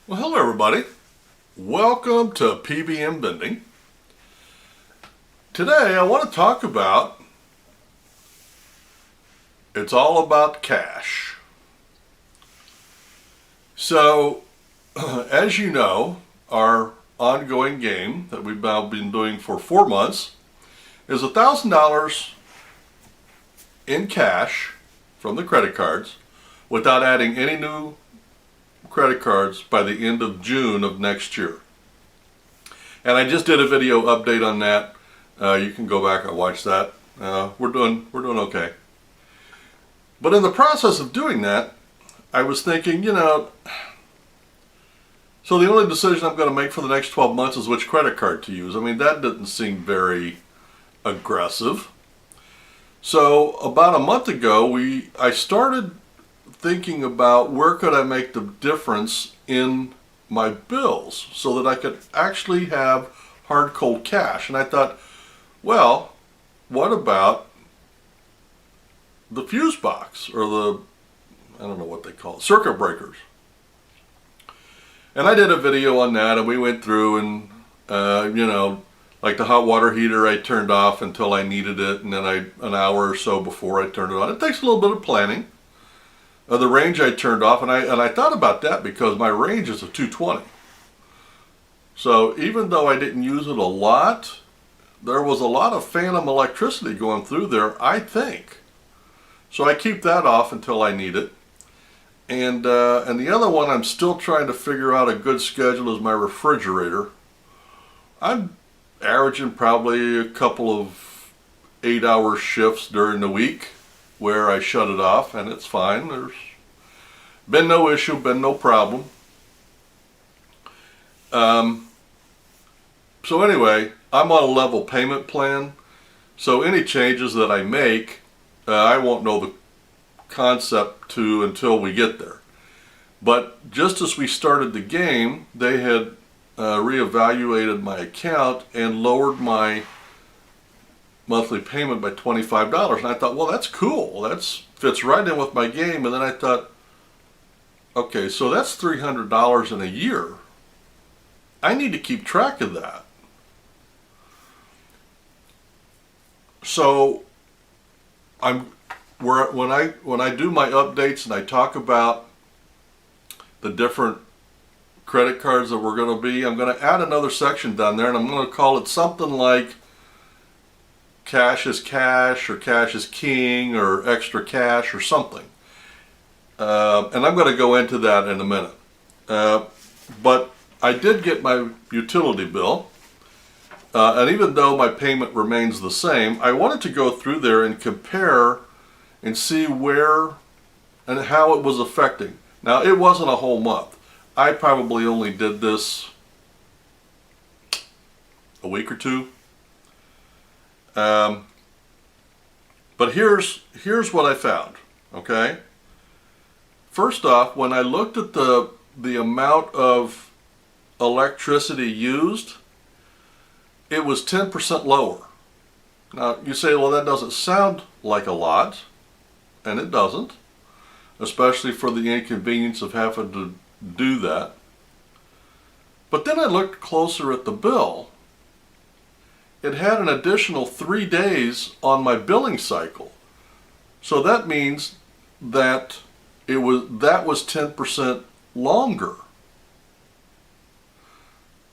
Well, hello everybody. Welcome to P.B.M. Vending. Today I want to talk about, it's all about cash. So, as you know, our ongoing game that we've now been doing for 4 months is $1,000 in cash from the credit cards without adding any new credit cards by the end of June of next year. And I just did a video update on that. You can go back and watch that. We're doing okay. But in the process of doing that, I was thinking, so the only decision I'm going to make for the next 12 months is which credit card to use. I mean, that didn't seem very aggressive. So about a month ago, I started thinking about where could I make the difference in my bills so that I could actually have hard cold cash. And I thought, well, what about the fuse box or I don't know what they call it, circuit breakers. And I did a video on that, and we went through and like the hot water heater I turned off until I needed it, and then an hour or so before I turned it on. It takes a little bit of planning. The range I turned off, and I thought about that because my range is a 220. So even though I didn't use it a lot, there was a lot of phantom electricity going through there, I think. So I keep that off until I need it. And the other one I'm still trying to figure out a good schedule is my refrigerator. I'm averaging probably a couple of 8-hour shifts during the week where I shut it off, and it's fine. There's been no issue, been no problem. So anyway, I'm on a level payment plan, so any changes that I make, I won't know the concept until we get there. But just as we started the game, they had reevaluated my account and lowered my monthly payment by $25. And I thought, well, that's cool. That fits right in with my game. And then I thought, okay, so that's $300 in a year. I need to keep track of that. So when I do my updates and I talk about the different credit cards that we're going to be, I'm going to add another section down there, and I'm going to call it something like cash is cash, or cash is king, or extra cash, or something. And I'm going to go into that in a minute. But I did get my utility bill, and even though my payment remains the same, I wanted to go through there and compare and see where and how it was affecting. Now, it wasn't a whole month. I probably only did this a week or two. But here's what I found, okay? First off, when I looked at the amount of electricity used, it was 10% lower. Now, you say, well, that doesn't sound like a lot, and it doesn't, especially for the inconvenience of having to do that. But then I looked closer at the bill. It had an additional 3 days on my billing cycle. So that means that that was 10% longer.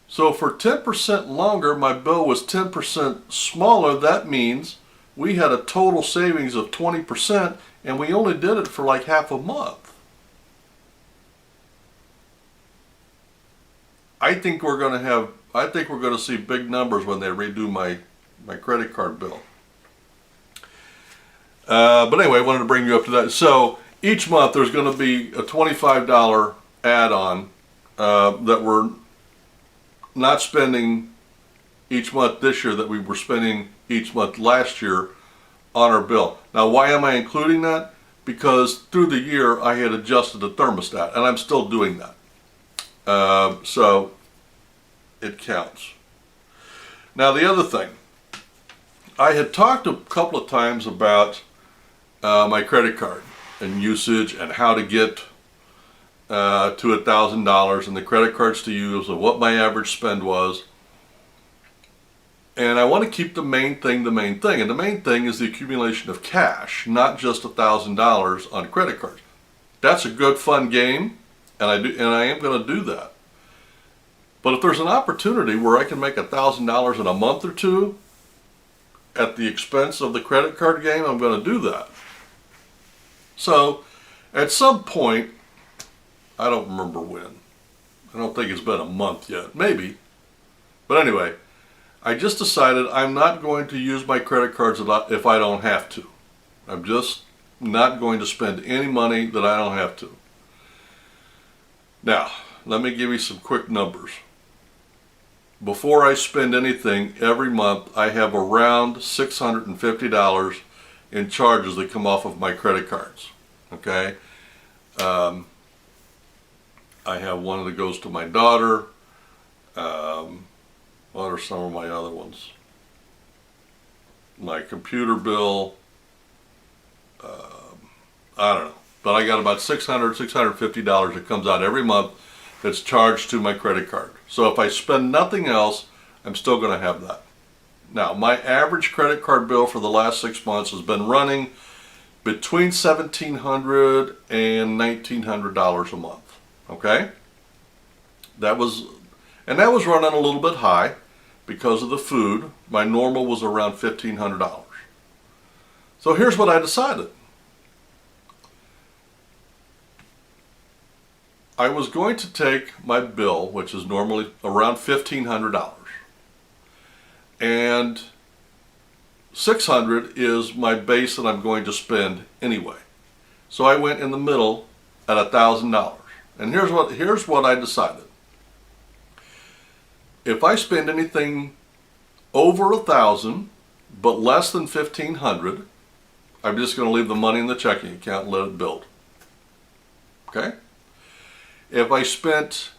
So for 10% longer, my bill was 10% smaller. That means we had a total savings of 20%, and we only did it for like half a month. I think we're going to see big numbers when they redo my credit card bill. But anyway, I wanted to bring you up to that. So each month there's going to be a $25 add-on that we're not spending each month this year that we were spending each month last year on our bill. Now, why am I including that? Because through the year I had adjusted the thermostat, and I'm still doing that. So it counts. Now, the other thing, I had talked a couple of times about my credit card and usage and how to get to $1,000, and the credit cards to use, and what my average spend was. And I want to keep the main thing the main thing. And the main thing is the accumulation of cash, not just $1,000 on credit cards. That's a good, fun game, and I am going to do that. But if there's an opportunity where I can make $1,000 in a month or two at the expense of the credit card game, I'm going to do that. So, at some point, I don't remember when. I don't think it's been a month yet. Maybe. But anyway, I just decided I'm not going to use my credit cards if I don't have to. I'm just not going to spend any money that I don't have to. Now, let me give you some quick numbers. Before I spend anything, every month I have around $650 in charges that come off of my credit cards. Okay? I have one that goes to my daughter. What are some of my other ones? My computer bill. I don't know. But I got about $650 that comes out every month that's charged to my credit card. So if I spend nothing else, I'm still going to have that. Now, my average credit card bill for the last 6 months has been running between $1,700 and $1,900 a month. Okay? That was running a little bit high because of the food. My normal was around $1,500. So here's what I decided. I was going to take my bill, which is normally around $1,500, and $600 is my base that I'm going to spend anyway. So I went in the middle at $1,000. And here's what I decided. If I spend anything over $1,000 but less than $1,500, I'm just going to leave the money in the checking account and let it build. Okay? If I spent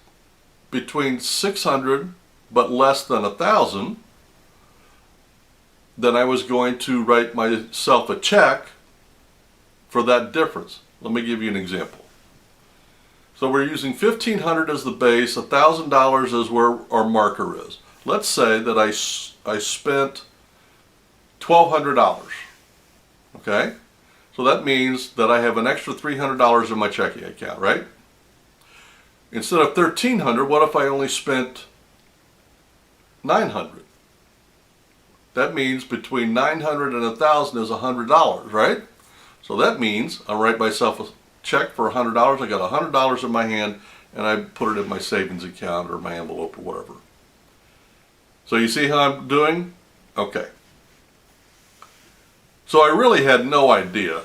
between $600 but less than $1,000, then I was going to write myself a check for that difference. Let me give you an example. So we're using $1,500 as the base, $1,000 is where our marker is. Let's say that I spent $1,200. Okay? So that means that I have an extra $300 in my checking account, right? Instead of $1,300, what if I only spent $900? That means between $900 and $1,000 is $100, right? So that means I write myself a check for $100. I got $100 in my hand, and I put it in my savings account or my envelope or whatever. So you see how I'm doing? Okay. So I really had no idea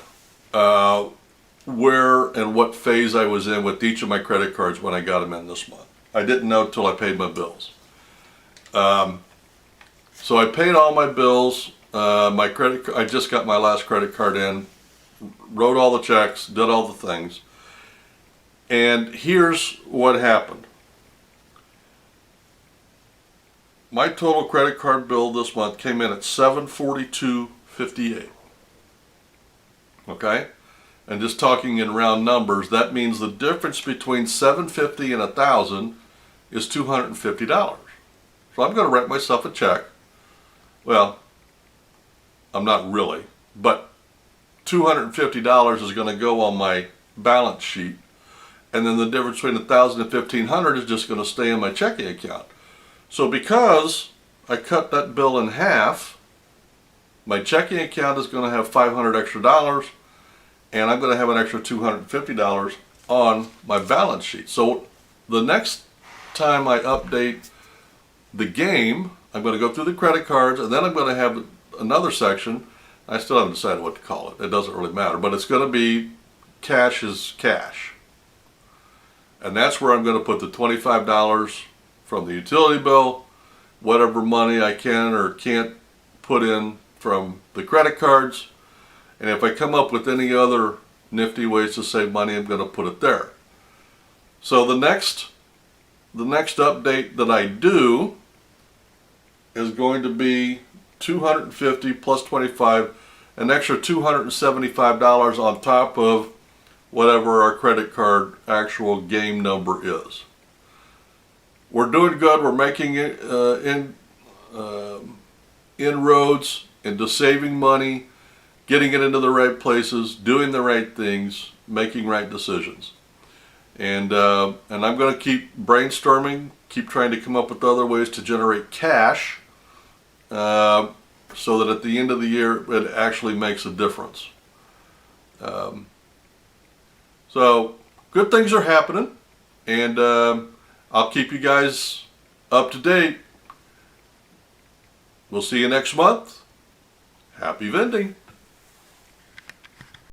where and what phase I was in with each of my credit cards when I got them in this month. I didn't know until I paid my bills. So I paid all my bills. I just got my last credit card in, wrote all the checks, did all the things. And here's what happened. My total credit card bill this month came in at $742.58. Okay? And just talking in round numbers, that means the difference between $750 and $1,000 is $250. So I'm going to write myself a check. Well, I'm not really, but $250 is going to go on my balance sheet, and then the difference between $1,000 and $1,500 is just going to stay in my checking account. So because I cut that bill in half, my checking account is going to have $500 extra, and I'm going to have an extra $250 on my balance sheet. So the next time I update the game, I'm going to go through the credit cards, and then I'm going to have another section. I still haven't decided what to call it. It doesn't really matter, but it's going to be cash is cash. And that's where I'm going to put the $25 from the utility bill, whatever money I can or can't put in from the credit cards, and if I come up with any other nifty ways to save money, I'm going to put it there. So the next update that I do is going to be $250 plus $25, an extra $275 on top of whatever our credit card actual game number is. We're doing good. We're making inroads into saving money, getting it into the right places, doing the right things, making right decisions. And I'm going to keep brainstorming, keep trying to come up with other ways to generate cash, so that at the end of the year it actually makes a difference. So good things are happening, and I'll keep you guys up to date. We'll see you next month. Happy vending.